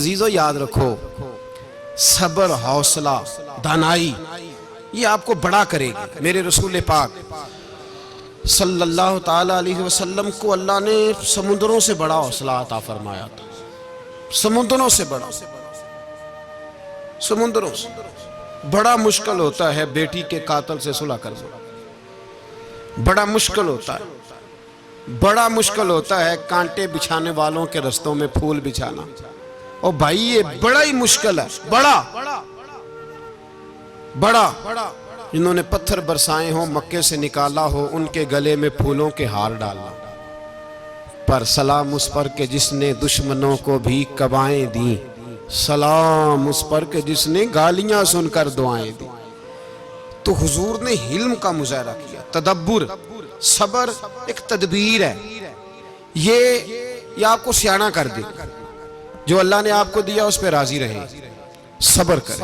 عزیزو یاد رکھو، صبر، حوصلہ، دانائی یہ آپ کو بڑا کرے گی۔ میرے رسول پاک صلی اللہ تعالی علیہ وسلم کو اللہ نے سمندروں سے بڑا حوصلہ عطا فرمایا تھا، سمندروں سے بڑا، سمندروں سے بڑا مشکل ہوتا ہے بیٹی کے قاتل سے صلح کرنا، بڑا مشکل ہوتا ہے، بڑا مشکل ہوتا ہے کانٹے بچھانے والوں کے رستوں میں پھول بچھانا، اور بھائی یہ بڑا ہی مشکل ہے، بڑا بڑا جنہوں نے پتھر برسائے ہوں، مکے سے نکالا ہو، ان کے گلے میں پھولوں کے ہار ڈالا، پر سلام اس پر کہ جس نے دشمنوں کو بھی قبائیں دیں، سلام اس پر کہ جس نے گالیاں سن کر دعائیں دی۔ تو حضور نے حلم کا مظاہرہ کیا، تدبر، صبر ایک تدبیر ہے، یہ آپ کو سیاںہ کر دے، جو اللہ نے آپ کو دیا اس پہ راضی رہے، صبر کرے،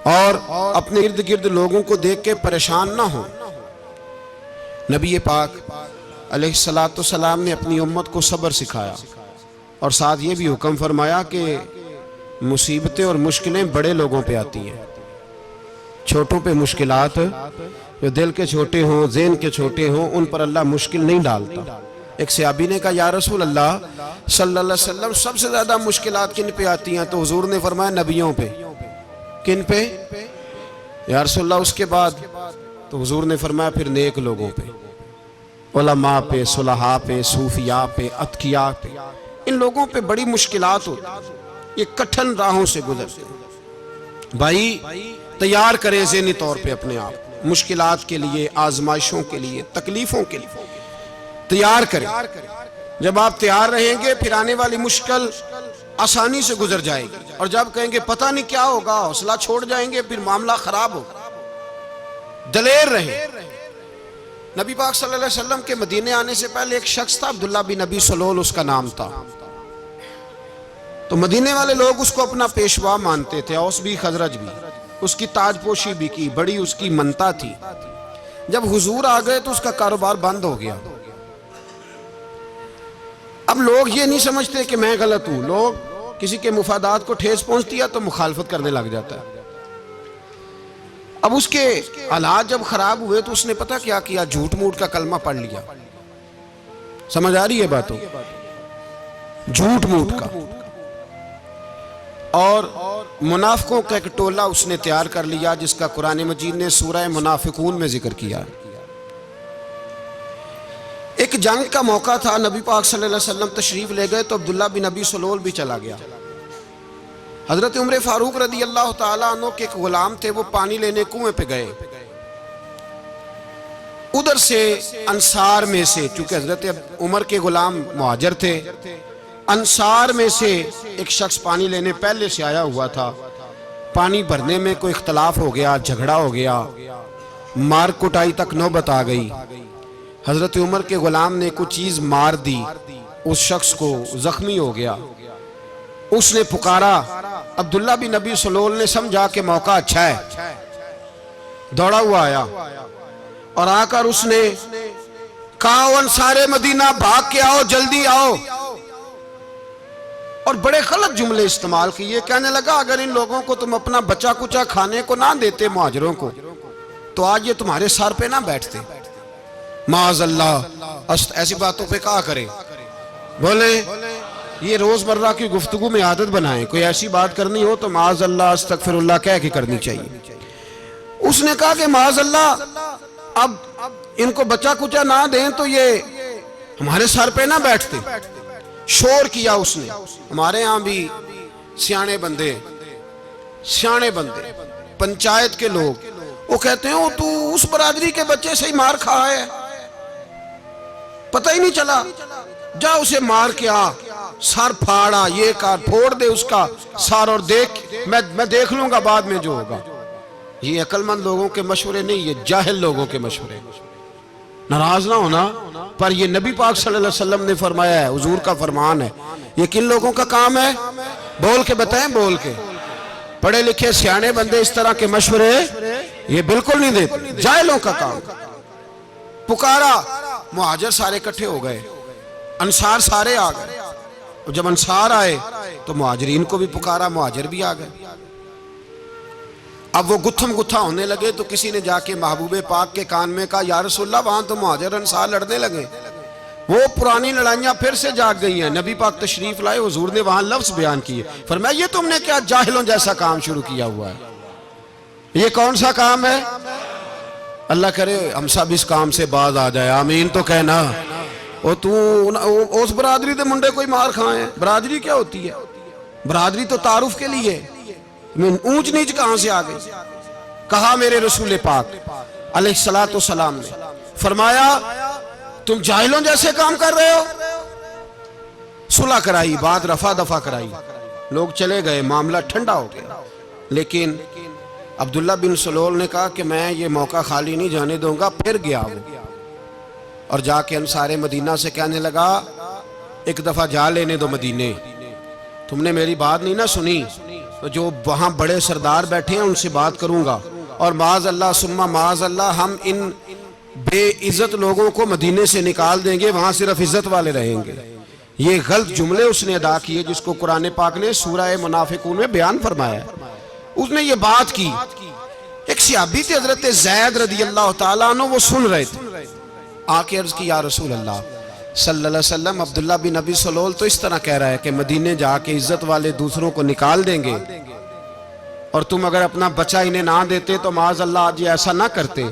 اور اپنے ارد گرد لوگوں کو دیکھ کے پریشان نہ ہو۔ نبی پاک علیہ السلام نے اپنی امت کو صبر سکھایا، اور ساتھ یہ بھی حکم فرمایا کہ مصیبتیں اور مشکلیں بڑے لوگوں پہ آتی ہیں، چھوٹوں پہ مشکلات، جو دل کے چھوٹے ہوں، ذہن کے چھوٹے ہوں، ان پر اللہ مشکل نہیں ڈالتا۔ ایک صحابی نے کہا یا رسول اللہ صلی اللہ علیہ وسلم سب سے زیادہ مشکلات کن پہ آتی ہیں؟ تو حضور نے فرمایا نبیوں پہ۔ کن پہ یا رسول اللہ؟ اس کے بعد تو حضور نے فرمایا پھر نیک لوگوں پہ، علماء پہ، صلحاء پہ، صوفیاء پہ، اتقیاء پہ، ان لوگوں پہ بڑی مشکلات ہوتی، یہ کٹھن راہوں سے گزرتے ہیں۔ بھائی تیار کریں ذہنی طور پہ اپنے آپ، مشکلات کے لیے، آزمائشوں کے لیے، تکلیفوں کے لیے تیار کریں۔ جب آپ تیار رہیں گے پھر آنے والی مشکل آسانی سے گزر جائے گی، اور جب کہیں گے پتہ نہیں کیا ہوگا، حوصلہ چھوڑ جائیں گے، پھر معاملہ خراب ہوگا۔ دلیر رہیں۔ نبی پاک صلی اللہ علیہ وسلم کے مدینے آنے سے پہلے ایک شخص تھا، عبداللہ بن ابی سلول اس کا نام تھا، تو مدینے والے لوگ اس کو اپنا پیشوا مانتے تھے، اوس بھی خزرج بھی، اس کی تاج پوشی بھی کی، بڑی اس کی منتا تھی۔ جب حضور آ گئے تو اس کا کاروبار بند ہو گیا۔ اب لوگ یہ نہیں سمجھتے کہ میں غلط ہوں، لوگ کسی کے مفادات کو ٹھیس پہنچتی ہے تو مخالفت کرنے لگ جاتا ہے۔ اب اس کے حالات جب خراب ہوئے تو اس نے پتہ کیا کیا، جھوٹ موٹ کا کلمہ پڑھ لیا۔ سمجھ آ رہی ہے باتوں؟ جھوٹ موٹ کا، اور منافقوں کا ایک ٹولہ اس نے تیار کر لیا، جس کا قرآن مجید نے سورہ منافقون میں ذکر کیا۔ ایک جنگ کا موقع تھا، نبی پاک صلی اللہ علیہ وسلم تشریف لے گئے تو عبداللہ بن ابی سلول بھی چلا گیا۔ حضرت عمر فاروق رضی اللہ تعالیٰ عنہ کے ایک غلام تھے، وہ پانی لینے کنویں پہ گئے، ادھر سے انصار میں سے، چونکہ حضرت عمر کے غلام مہاجر تھے، انصار میں سے ایک شخص پانی لینے پہلے سے آیا ہوا تھا۔ پانی بھرنے میں کوئی اختلاف ہو گیا، جھگڑا ہو گیا، مار کٹائی تک نوبت آ گئی۔ حضرت عمر کے غلام نے کچھ چیز مار دی، اس شخص کو زخمی ہو گیا۔ اس نے پکارا، عبداللہ بن ابی سلول نے سمجھا کہ موقع اچھا ہے، دوڑا ہوا آیا، اور آ کر اس نے کہا انصار مدینہ بھاگ کے آؤ، جلدی آؤ، اور بڑے غلط جملے استعمال کیے۔ کہنے لگا اگر ان لوگوں کو تم اپنا بچا کچا کھانے کو نہ دیتے مہاجروں کو، تو آج یہ تمہارے سر پہ نہ بیٹھتے۔ معاذ اللہ، ایسی باتوں پہ کہا کرے، بولے یہ روزمرہ کی گفتگو میں عادت بنائیں، کوئی ایسی بات کرنی ہو تو معاذ اللہ استغفر اللہ کہہ کے کرنی چاہیے۔ اس نے کہا کہ معاذ اللہ اب ان کو بچا کچا نہ دیں تو یہ ہمارے سر پہ نہ بیٹھتے۔ شور کیا اس نے۔ ہمارے ہاں بھی سیانے بندے پنچایت کے لوگ وہ کہتے ہیں تو اس برادری کے بچے سے ہی مار کھا ہے، پتہ ہی نہیں چلا، جا اسے مار کے آ، سر پھاڑا، یہ کار پھوڑ دے اس کا سر، اور دیکھ میں دیکھ لوں گا بعد میں جو ہوگا۔ یہ عقل مند لوگوں کے مشورے نہیں، یہ جاہل لوگوں کے مشورے۔ ناراض نہ ہونا، پر یہ نبی پاک صلی اللہ علیہ وسلم نے فرمایا ہے، حضور کا فرمان ہے۔ یہ کن لوگوں کا کام ہے؟ بول کے بتائیں، بول کے۔ پڑھے لکھے سیانے بندے اس طرح کے مشورے یہ بالکل نہیں دیتے، جاہلوں کا کام۔ پکارا، مہاجر سارے اکٹھے ہو گئے، انصار سارے آ گئے، اور جب انصار آئے تو مہاجرین کو بھی پکارا، مہاجر بھی آ گئے۔ اب وہ گتھم گتھا ہونے لگے تو کسی نے جا کے محبوب پاک کے کان میں کہا یا رسول اللہ وہاں تو مہاجر انصار لڑنے لگے، وہ پرانی لڑائیاں پھر سے جاگ گئی ہیں۔ نبی پاک تشریف لائے، حضور نے وہاں لفظ بیان کیے، فرمایا یہ تم نے کیا جاہلوں جیسا کام شروع کیا ہوا ہے، یہ کون سا کام ہے؟ اللہ کرے ہم سب اس کام سے باز آ جائے، آمین تو کہنا۔ اور تو اس برادری دے منڈے کوئی مار کھائے ہیں؟ برادری کیا ہوتی ہے؟ برادری تو تعارف کے لیے، اونچ نیچ کہاں سے آ گئی؟ کہا میرے رسول پاک علیہ السلام نے، فرمایا تم جاہلوں جیسے کام کر رہے ہو۔ صلح کرائی، بات رفع دفع کرائی، لوگ چلے گئے، معاملہ ٹھنڈا ہو گیا۔ لیکن عبداللہ بن سلول نے کہا کہ میں یہ موقع خالی نہیں جانے دوں گا۔ پھر گیا وہ اور جا کے انصار مدینہ سے کہنے لگا ایک دفعہ جا لینے دو مدینے، تم نے میری بات نہیں نہ سنی تو جو وہاں بڑے سردار بیٹھے ہیں ان سے بات کروں گا، اور معاذ اللہ ثم معاذ اللہ ہم ان بے عزت لوگوں کو مدینے سے نکال دیں گے، وہاں صرف عزت والے رہیں گے۔ یہ غلط جملے اس نے ادا کیے جس کو قرآن پاک نے سورہ منافقون میں بیان فرمایا ہے۔ اس نے یہ بات کی، ایک صحابی تھے حضرت زید رضی اللہ تعالیٰ عنہ، وہ سن رہے تھے، آ کے عرض کی یا رسول اللہ صلی اللہ علیہ وسلم عبداللہ بن ابی سلول تو اس طرح کہہ رہا ہے کہ مدینے جا کے عزت والے دوسروں کو نکال دیں گے، اور تم اگر اپنا بچہ انہیں نہ دیتے تو معاذ اللہ آج یہ ایسا نہ کرتے۔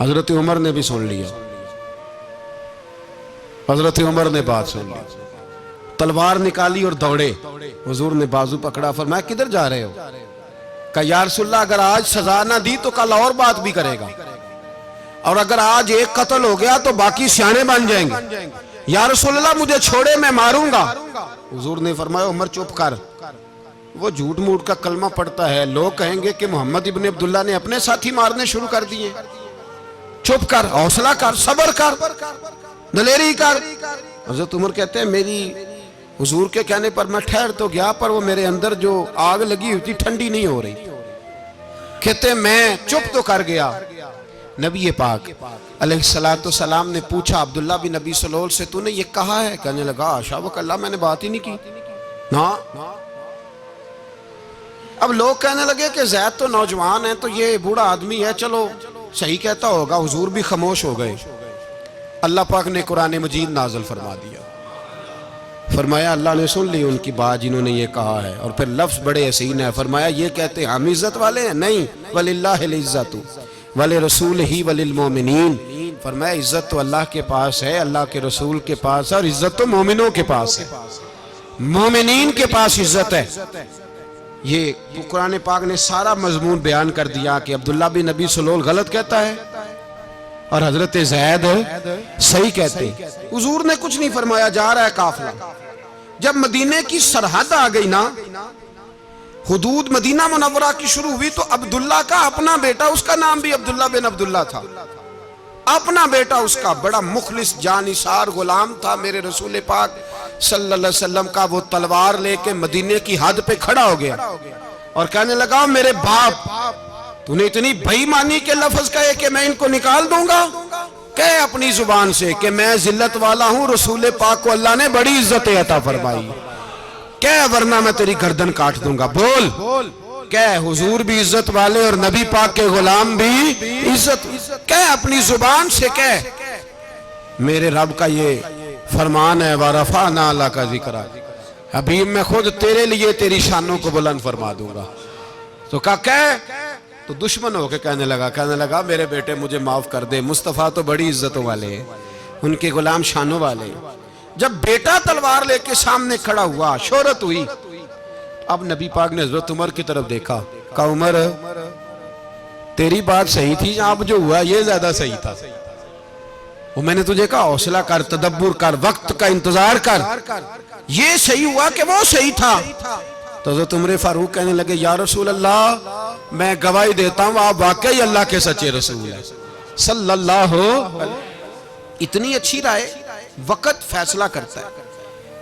حضرت عمر نے بھی سن لیا، حضرت عمر نے بات سن لی، تلوار نکالی اور دوڑے۔ حضور نے بازو پکڑا، فرمایا کدھر جا رہے ہو؟ کہا یا رسول اللہ اگر آج سزا نہ دی تو کل اور بات بھی کرے گا، اور اگر آج ایک قتل ہو گیا تو باقی سیانے بن جائیں گے۔ یا رسول اللہ مجھے چھوڑے، میں ماروں گا۔ حضور نے فرمایا عمر چپ کر، وہ جھوٹ موٹ کا کلمہ پڑھتا ہے، لوگ کہیں گے کہ محمد ابن عبداللہ نے اپنے ساتھی مارنے شروع کر دیے۔ چپ کر، حوصلہ کر، صبر کر، دلیری کر۔ حضرت عمر کہتے ہیں میری حضور کے کہنے پر میں ٹھہر تو گیا، پر وہ میرے اندر جو آگ لگی ہوئی تھی ٹھنڈی نہیں ہو رہی۔ کہتے ہیں میں چپ تو کر گیا۔ نبی پاک علیہ السلام نے پوچھا عبداللہ بن ابی سلول سے تو نے یہ کہا ہے؟ کہنے لگا حاشا وکلا میں نے بات ہی نہیں کی نا۔ اب لوگ کہنے لگے کہ زید تو نوجوان ہے تو یہ بوڑھا آدمی ہے، چلو صحیح کہتا ہوگا۔ حضور بھی خاموش ہو گئے۔ اللہ پاک نے قرآن مجید نازل فرما دیا، فرمایا اللہ نے سن لی ان کی بات جنہوں نے یہ کہا ہے، اور پھر لفظ بڑے حسین ہے، فرمایا یہ کہتے ہم عزت والے ہیں؟ نہیں، وَلِلَّهِ الْعِزَّةُ وَلِرَسُولِهِ وَلِلْمُؤْمِنِينَ، فرمایا عزت تو اللہ کے پاس ہے، اللہ کے رسول کے پاس ہے، اور عزت تو مومنوں کے پاس ہے، مومنین کے پاس عزت ہے۔ یہ قرآن پاک نے سارا مضمون بیان کر دیا کہ عبداللہ بن ابی سلول غلط کہتا ہے اور حضرت زید صحیح کہتے ہیں۔ حضور نے کچھ نہیں فرمایا، جا رہا ہے قافلہ۔ جب مدینے کی سرحد آ گئی نا، حدود مدینہ منورہ کی شروع ہوئی، تو عبداللہ کا اپنا بیٹا، اس کا نام بھی عبداللہ بن عبداللہ تھا، اپنا بیٹا اس کا بڑا مخلص جانثار غلام تھا میرے رسول پاک صلی اللہ علیہ وسلم کا، وہ تلوار لے کے مدینے کی حد پہ کھڑا ہو گیا اور کہنے لگا میرے باپ تو نے اتنی بے ایمانی کے لفظ کہے کہ میں ان کو نکال دوں گا؟ کہے اپنی زبان سے کہ میں ذلت والا ہوں، رسول پاک کو اللہ نے بڑی عزت عطا فرمائی، کہے ورنہ میں تیری گردن کاٹ دوں گا۔ بول کہے حضور بھی عزت والے اور نبی پاک کے غلام بھی عزت، کہے اپنی زبان سے کہے میرے رب کا یہ فرمان ہے وَرَفَعْنَا لَكَ ذِكْرَكَ، حبیب میں خود تیرے لیے تیری شانوں کو بلند فرما دوں گا۔ تو کہا کہے تو دشمن ہو کے کہنے لگا میرے بیٹے مجھے معاف کر دے، مصطفیٰ تو بڑی عزتوں والے ہیں، ان کے غلام شانوں والے ہیں۔ جب بیٹا تلوار لے کے سامنے کھڑا ہوا، شہرت ہوئی، اب نبی پاک نے حضرت عمر کی طرف دیکھا، کہا عمر تیری بات صحیح تھی، اب جو ہوا یہ زیادہ صحیح تھا، وہ میں نے تجھے کہا حوصلہ کر، تدبر کر، وقت کا انتظار کر، یہ صحیح ہوا کہ وہ صحیح تھا۔ تو حضرت عمر فاروق کہنے لگے یا رسول اللہ میں گواہی دیتا ہوں آپ واقعی اللہ کے سچے رسول ہیں صلی اللہ علیہ۔ اتنی اچھی رائے، وقت فیصلہ کرتا ہے،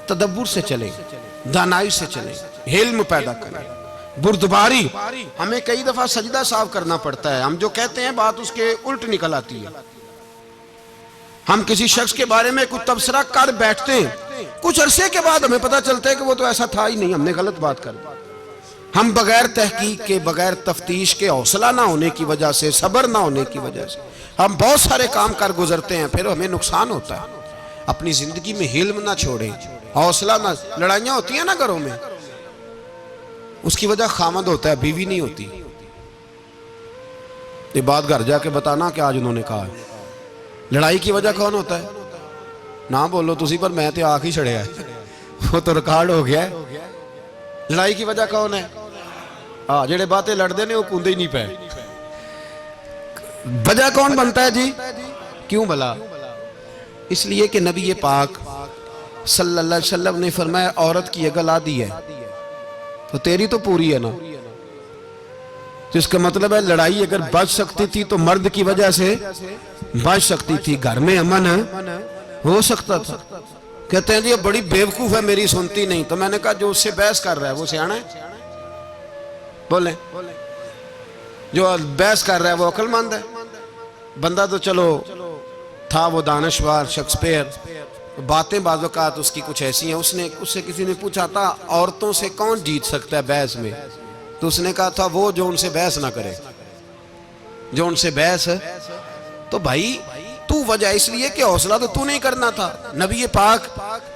تدبر سے چلیں، دانائی سے چلیں، علم پیدا کریں، بردباری۔ ہمیں کئی دفعہ سجدہ صاف کرنا پڑتا ہے، ہم جو کہتے ہیں بات اس کے الٹ نکل آتی ہے، ہم کسی شخص کے بارے میں کوئی تبصرہ کر بیٹھتے ہیں، کچھ عرصے کے بعد ہمیں پتہ چلتا ہے کہ وہ تو ایسا تھا ہی نہیں، ہم نے غلط بات کر دی۔ ہم بغیر تحقیق کے، بغیر تفتیش کے، حوصلہ نہ ہونے کی وجہ سے، صبر نہ ہونے کی وجہ سے ہم بہت سارے کام کر گزرتے ہیں، پھر ہمیں نقصان ہوتا ہے۔ اپنی زندگی میں حلم نہ چھوڑیں، حوصلہ نہ، لڑائیاں ہوتی ہیں نا گھروں میں، اس کی وجہ خامد ہوتا ہے، بیوی نہیں ہوتی۔ یہ بات گھر جا کے بتانا کہ آج انہوں نے کہا ہے۔ لڑائی کی وجہ کون ہوتا ہے؟ نہ بولو تسی، پر میں تے آنکھ ہی چھڑیا ہے، وہ تو ریکارڈ ہو گیا ہے۔ لڑائی کی وجہ کون ہے؟ ہاں، جڑے باتیں لڑ نے وہ کندے ہی نہیں پہ۔ وجہ کون بنتا ہے جی؟ کیوں بلا؟ اس لیے کہ نبی پاک صلی اللہ علیہ وسلم نے فرمایا عورت کی اگل آدھی ہے تو تیری تو پوری ہے نا۔ جس کا مطلب ہے لڑائی اگر بچ سکتی تھی تو مرد کی وجہ سے بچ سکتی تھی، گھر میں امن ہو سکتا تھا۔ کہتے ہیں جی یہ بڑی بیوقوف ہے، میری سنتی نہیں۔ تو میں نے کہا جو اس سے بحث کر رہا ہے وہ سیانا ہے؟ بولیں، جو بحث کر رہا ہے وہ عقل مند ہے؟ بندہ تو چلو تھا وہ دانشور، شیکسپیئر، باتیں بعض اوقات اس کی کچھ ایسی ہیں۔ اس سے کسی نے پوچھا تھا عورتوں سے کون جیت سکتا ہے بحث میں، تو اس نے کہا تھا وہ جو ان سے بحث نہ کرے، جو ان سے بحث۔ تو بھائی تو وجہ اس لیے کہ حوصلہ تو نہیں کرنا تھا۔ نبی پاک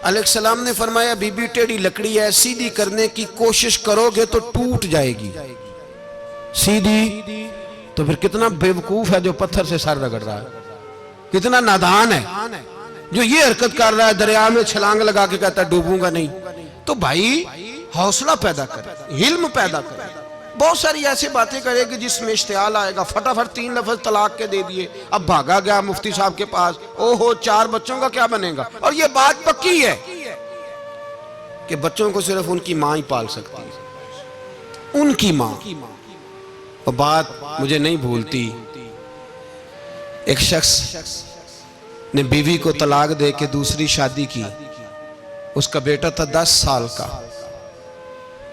علیہ السلام نے فرمایا بی بی ٹیڑھی لکڑی ہے، سیدھی کرنے کی کوشش کرو گے تو ٹوٹ جائے گی سیدھی۔ تو پھر کتنا بیوقوف ہے جو پتھر سے سر رگڑ رہا ہے، کتنا نادان ہے جو یہ حرکت کر رہا ہے، دریا میں چھلانگ لگا کے کہتا ہے ڈوبوں گا نہیں۔ تو بھائی حوصلہ پیدا کرے، علم پیدا کرے۔ بہت ساری ایسی باتیں کرے کہ جس میں اشتعال آئے گا، فٹافٹ 3 لفظ طلاق کے دے دیے، اب بھاگا گیا مفتی صاحب کے پاس، اوہو 4 بچوں کا کیا بنے گا؟ اور یہ بات پکی ہے کہ بچوں کو صرف ان کی ماں ہی پال سکتی ہے، ان کی ماں۔ اور بات مجھے نہیں بھولتی، ایک شخص نے بیوی کو طلاق دے کے دوسری شادی کی، اس کا بیٹا تھا 10 سال کا۔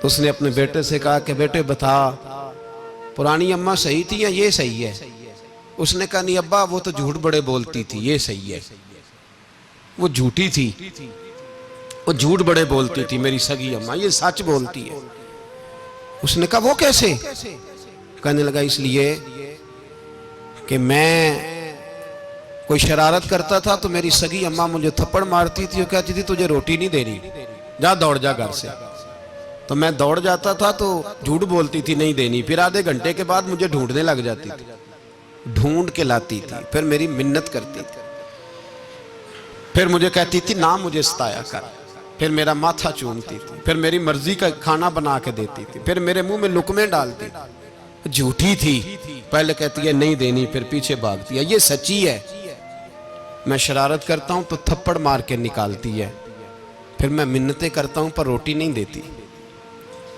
تو اس نے اپنے بیٹے سے کہا کہ بیٹے بتا پرانی اماں صحیح تھی یا یہ صحیح ہے؟ اس نے کہا نہیں ابا وہ تو جھوٹ بڑے بولتی تھی، یہ صحیح ہے۔ وہ جھوٹی تھی، وہ جھوٹ بڑے بولتی تھی میری سگی اماں، یہ سچ بولتی ہے۔ اس نے کہا وہ کیسے؟ کہنے لگا اس لیے کہ میں کوئی شرارت کرتا تھا تو میری سگی اماں مجھے تھپڑ مارتی تھی، وہ کہتی تھی تجھے روٹی نہیں دے رہی، جا دوڑ جا گھر سے۔ تو میں دوڑ جاتا تھا تو جھوٹ بولتی تھی نہیں دینی، پھر آدھے گھنٹے کے بعد مجھے ڈھونڈنے لگ جاتی تھی، ڈھونڈ کے لاتی تھی، پھر میری منت کرتی تھی، پھر مجھے کہتی تھی نہ مجھے ستایا کر، پھر میرا ماتھا چومتی تھی، پھر میری مرضی کا کھانا بنا کے دیتی تھی، پھر میرے منہ میں لقمے ڈالتی تھی۔ جھوٹی تھی، پہلے کہتی ہے نہیں دینی، پھر پیچھے بھاگتی ہے۔ یہ سچی ہے، میں شرارت کرتا ہوں تو تھپڑ مار کے نکالتی ہے، پھر میں منتیں کرتا ہوں پر روٹی نہیں دیتی،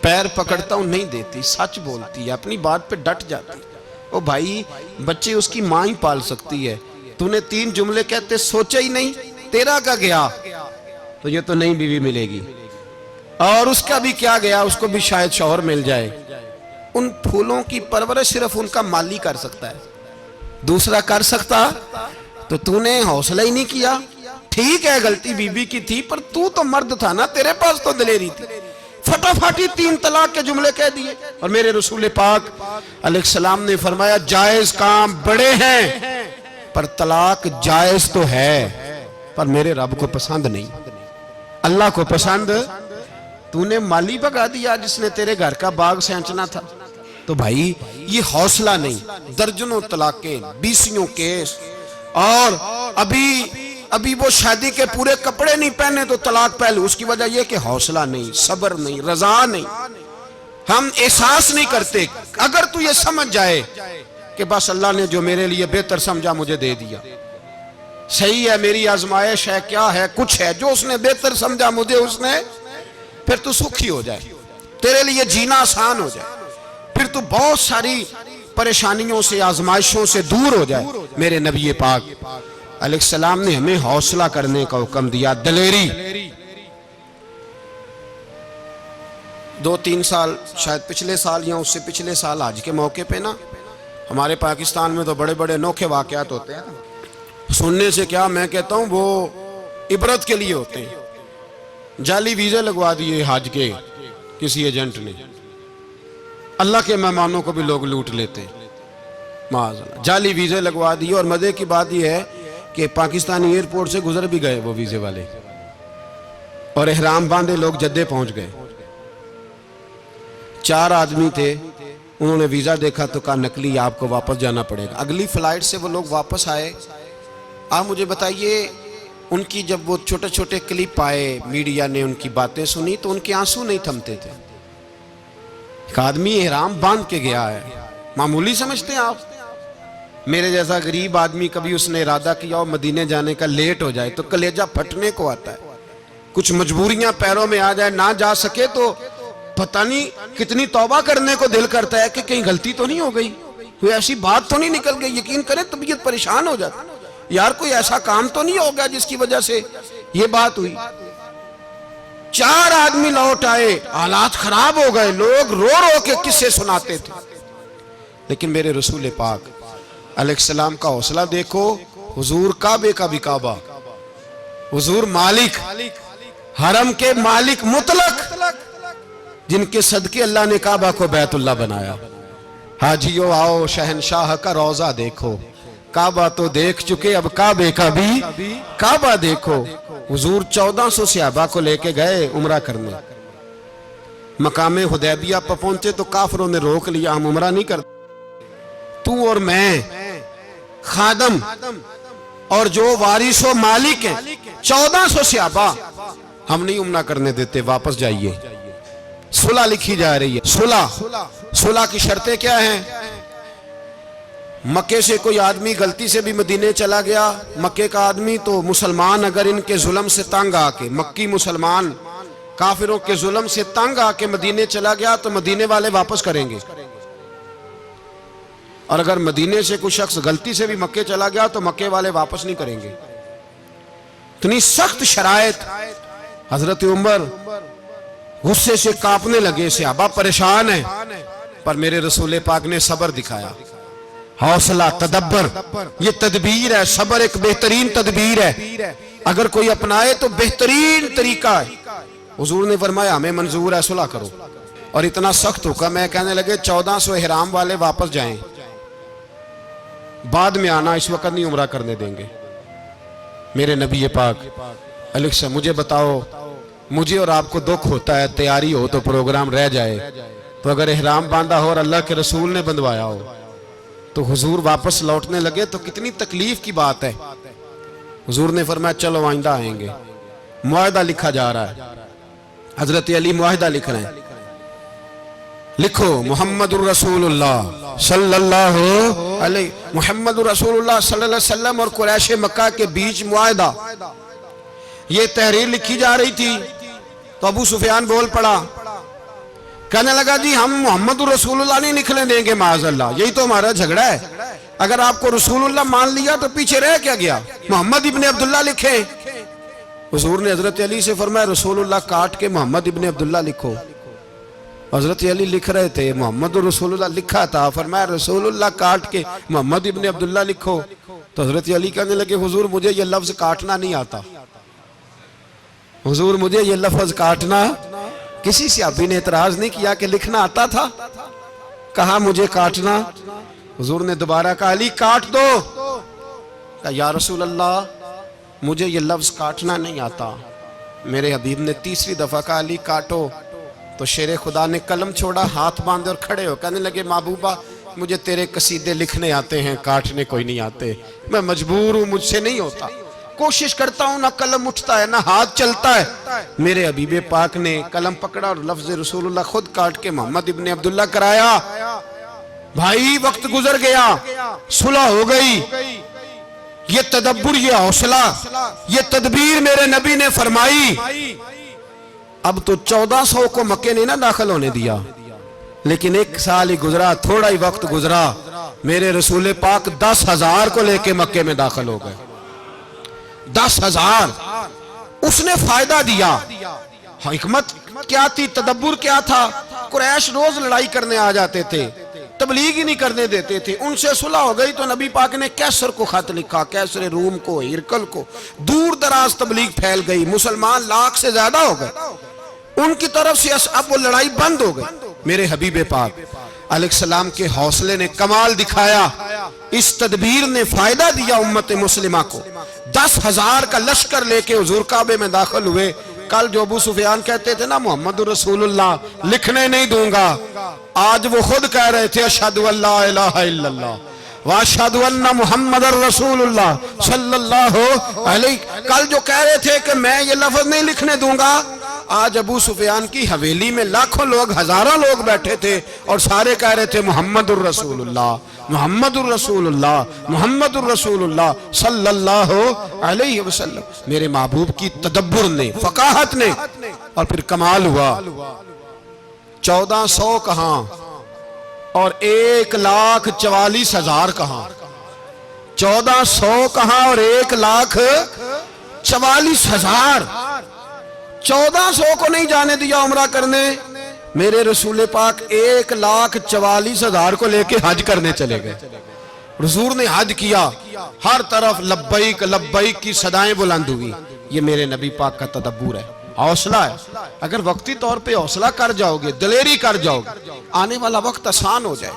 پیر پکڑتا ہوں نہیں دیتی، سچ بولتی ہے، اپنی بات پہ ڈٹ جاتی ہے۔ او بھائی بچے اس کی ماں ہی پال سکتی ہے، تو نے 3 جملے کہتے سوچا ہی نہیں، تیرا کا گیا تو یہ تو نئی بیوی ملے گی، اور اس کا بھی کیا گیا، اس کو بھی شاید شوہر مل جائے۔ ان پھولوں کی پرورش صرف ان کا مالی کر سکتا ہے، دوسرا کر سکتا؟ تو نے حوصلہ ہی نہیں کیا۔ ٹھیک ہے غلطی بی بی کی تھی، پر تو مرد تھا نا، تیرے پاس تو دلیری تھی، فٹافٹ 3 طلاق کے جملے کہہ دیے۔ اور میرے رسول پاک علیہ السلام نے فرمایا جائز کام بڑے ہیں، پر طلاق جائز تو ہے، پر میرے رب کو پسند نہیں، اللہ کو پسند۔ تو نے مالی بگا دیا جس نے تیرے گھر کا باغ سینچنا تھا۔ تو بھائی یہ حوصلہ نہیں، درجنوں طلاقیں، 20 کیس، اور ابھی وہ شادی کے پورے کپڑے نہیں پہنے تو طلاق پہلے۔ اس کی وجہ یہ کہ حوصلہ نہیں، صبر نہیں، رضا نہیں، ہم احساس نہیں کرتے۔ اگر تو یہ سمجھ جائے کہ بس اللہ نے جو میرے لیے بہتر سمجھا مجھے دے دیا، صحیح ہے میری آزمائش ہے، کیا ہے کچھ ہے جو اس نے بہتر سمجھا مجھے اس نے، پھر تو سکھی ہو جائے، تیرے لیے جینا آسان ہو جائے، پھر تو بہت ساری پریشانیوں سے آزمائشوں سے دور ہو جائے۔ میرے نبی پاک علیہ السلام نے ہمیں حوصلہ کرنے کا حکم دیا، دلیری۔ 2-3 سال شاید پچھلے سال یا اس سے پچھلے سال حج کے موقع پہ نا ہمارے پاکستان میں تو بڑے بڑے انوکھے واقعات ہوتے ہیں۔ سننے سے کیا، میں کہتا ہوں وہ عبرت کے لیے ہوتے ہیں۔ جعلی ویزے لگوا دیے حج کے کسی ایجنٹ نے، اللہ کے مہمانوں کو بھی لوگ لوٹ لیتے، معاذ اللہ، جعلی ویزے لگوا دیے۔ اور مزے کی بات یہ ہے کہ پاکستانی ایئرپورٹ سے گزر بھی گئے وہ ویزے والے، اور احرام باندھے لوگ جدے پہنچ گئے۔ 4 آدمی تھے، انہوں نے ویزا دیکھا تو کہا نقلی، آپ کو واپس جانا پڑے گا۔ اگلی فلائٹ سے وہ لوگ واپس آئے۔ آپ مجھے بتائیے، ان کی جب وہ چھوٹے چھوٹے کلپ آئے، میڈیا نے ان کی باتیں سنی تو ان کے آنسو نہیں تھمتے تھے۔ ایک آدمی احرام باندھ کے گیا ہے، معمولی سمجھتے ہیں آپ؟ میرے جیسا غریب آدمی کبھی اس نے ارادہ کیا اور مدینے جانے کا لیٹ ہو جائے تو کلیجہ پھٹنے کو آتا ہے، کچھ مجبوریاں پیروں میں آ جائے، نہ جا سکے تو پتہ نہیں کتنی توبہ کرنے کو دل کرتا ہے کہ کہیں غلطی تو نہیں ہو گئی، کوئی ایسی بات تو نہیں نکل گئی۔ یقین کریں طبیعت پریشان ہو جاتی، یار کوئی ایسا کام تو نہیں ہوگا جس کی وجہ سے یہ بات ہوئی۔ 4 آدمی لوٹ آئے، حالات خراب ہو گئے، لوگ رو رو کے قصے سناتے تھے، لیکن میرے رسول پاک علیہ السلام کا حوصلہ دیکھو۔ حضور کعبے کا بھی کعبہ، حضور مالک، حرم کے مالک مطلق، جن کے صدقے اللہ نے کعبہ کو بیت اللہ بنایا۔ حاجیو آؤ شہنشاہ کا روضہ دیکھو، کعبہ تو دیکھ چکے، اب کعبے کا بھی کعبہ دیکھو۔ حضور 1400 صحابہ کو لے کے گئے عمرہ کرنے، مقام حدیبیہ پر پہنچے تو کافروں نے روک لیا، ہم عمرہ نہیں کرتے، تو اور میں خادم اور جو وارث و مالک ہیں 1400 صحابہ، ہم نہیں عمرہ کرنے دیتے، واپس جائیے۔ صلح لکھی جا رہی ہے، صلح کی شرطیں کیا ہیں؟ مکے سے کوئی آدمی غلطی سے بھی مدینے چلا گیا، مکے کا آدمی تو مسلمان اگر ان کے ظلم سے تنگ آ کے، مکی مسلمان کافروں کے ظلم سے تنگ آ کے مدینے چلا گیا تو مدینے والے واپس کریں گے، اور اگر مدینے سے کوئی شخص غلطی سے بھی مکے چلا گیا تو مکے والے واپس نہیں کریں گے۔ اتنی سخت شرائط، حضرت عمر غصے سے کانپنے لگے، صحابہ پریشان ہیں، پر میرے رسول پاک نے صبر دکھایا، حوصلہ، تدبر، یہ تدبیر ہے، صبر ایک بہترین تدبیر ہے، اگر کوئی اپنائے تو بہترین طریقہ ہے۔ حضور نے فرمایا ہمیں منظور ہے، صلح کرو، اور اتنا سخت حکم ہے، کہنے لگے 1400 احرام والے واپس جائیں، بعد میں آنا، اس وقت نہیں عمرہ کرنے دیں گے۔ میرے نبی پاک علیہ السلام، مجھے بتاؤ، مجھے اور آپ کو دکھ ہوتا ہے تیاری ہو تو پروگرام رہ جائے، تو اگر احرام باندھا ہو اور اللہ کے رسول نے بندھوایا ہو تو حضور واپس لوٹنے لگے تو کتنی تکلیف کی بات ہے۔ حضور نے فرمایا چلو آئندہ آئیں گے۔ معاہدہ لکھا جا رہا ہے، حضرت علی معاہدہ لکھ رہے ہیں، لکھو محمد الرسول اللہ صلی اللہ علیہ، محمد الرسول اللہ صلی اللہ علیہ وسلم اور قریش مکہ کے بیچ معاہدہ۔ یہ تحریر لکھی جا رہی تھی تو ابو سفیان بول پڑا، کہنے لگا جی ہم محمد الرسول اللہ نہیں نکلنے دیں گے، معاذ اللہ، یہی تو ہمارا جھگڑا ہے، اگر آپ کو رسول اللہ مان لیا تو پیچھے رہ کیا گیا، محمد ابن عبداللہ لکھیں۔ حضور نے حضرت علی سے فرمایا رسول اللہ کاٹ کے محمد ابن عبداللہ لکھو۔ حضرت علی لکھ رہے تھے، محمد رسول اللہ لکھا تھا، فرمایا رسول اللہ کاٹ کے محمد ابن عبداللہ لکھو۔ تو حضرت علی کہنے لگے حضور مجھے یہ لفظ کاٹنا نہیں آتا، حضور مجھے یہ لفظ کاٹنا، کسی صحابی نے اعتراض نہیں کیا کہ لکھنا آتا تھا، کہا مجھے کاٹنا۔ حضور نے دوبارہ کہا علی کاٹ دو، کہا یا رسول اللہ مجھے یہ لفظ کاٹنا نہیں آتا۔ میرے حبیب نے تیسری دفعہ کہا علی کاٹو، تو شیر خدا نے قلم چھوڑا، ہاتھ باندھے اور کھڑے ہو کہنے لگے محبوبہ مجھے تیرے قصیدے لکھنے آتے ہیں، کاٹنے کوئی نہیں آتے، میں مجبور ہوں، مجھ سے نہیں ہوتا، کوشش کرتا ہوں، نہ قلم اٹھتا ہے نہ ہاتھ چلتا ہے۔ میرے حبیب پاک نے قلم پکڑا اور لفظ رسول اللہ خود کاٹ کے محمد ابن عبداللہ کرایا۔ بھائی وقت گزر گیا، صلح ہو گئی، یہ تدبر، یہ حوصلہ، یہ تدبیر میرے نبی نے فرمائی۔ اب تو 1400 کو مکے نے نہ داخل ہونے دیا، لیکن 1 سال ہی گزرا، تھوڑا ہی وقت گزرا، میرے رسول پاک 10,000 کو لے کے مکے میں داخل ہو گئے۔ 10,000 اس نے فائدہ دیا۔ حکمت کیا تھی، تدبر کیا تھا؟ قریش روز لڑائی کرنے آ جاتے تھے، تبلیغ ہی نہیں کرنے دیتے تھے. ان سے صلح ہو گئی تو نبی پاک نے کیسر کو خط لکھا, کیسر روم کو, ہرقل کو. دور دراز تبلیغ پھیل گئی, مسلمان 100,000 سے زیادہ ہو گئے. ان کی طرف سے اب وہ لڑائی بند ہو گئی. میرے حبیب پاک علیہ السلام کے حوصلے نے کمال دکھایا. اس تدبیر نے فائدہ دیا امت مسلمہ کو. 10,000 کا لشکر لے کے حضور کعبے میں داخل ہوئے. کل جو ابو سفیان کہتے تھے نا محمد رسول اللہ لکھنے نہیں دوں گا, آج وہ خود کہہ رہے تھے اشہدو ان لا الہ الا اللہ واشہدو ان محمد رسول اللہ صلی اللہ علیہ. کل جو کہہ رہے تھے کہ میں یہ لفظ نہیں لکھنے دوں گا, آج ابو سفیان کی حویلی میں لاکھوں لوگ, ہزاروں لوگ بیٹھے تھے اور سارے کہہ رہے تھے محمد الرسول اللہ محمد الرسول اللہ محمد الرسول اللہ صلی اللہ علیہ وسلم. میرے محبوب کی تدبر نے, فقاہت نے, اور پھر کمال ہوا. 1400 کہاں اور 1,44,000 کہاں. 1400 کہاں اور 1,44,000. 1400 کو نہیں جانے دیا عمرہ کرنے. میرے رسول پاک 1,44,000 کو لے کے حج کرنے چلے گئے. حضور نے حج کیا, ہر طرف لبیک لبیک کی صدائیں بلند ہوئی. یہ میرے نبی پاک کا تدبر ہے, حوصلہ ہے. اگر وقتی طور پہ حوصلہ کر جاؤ گے, دلیری کر جاؤ گے, آنے والا وقت آسان ہو جائے.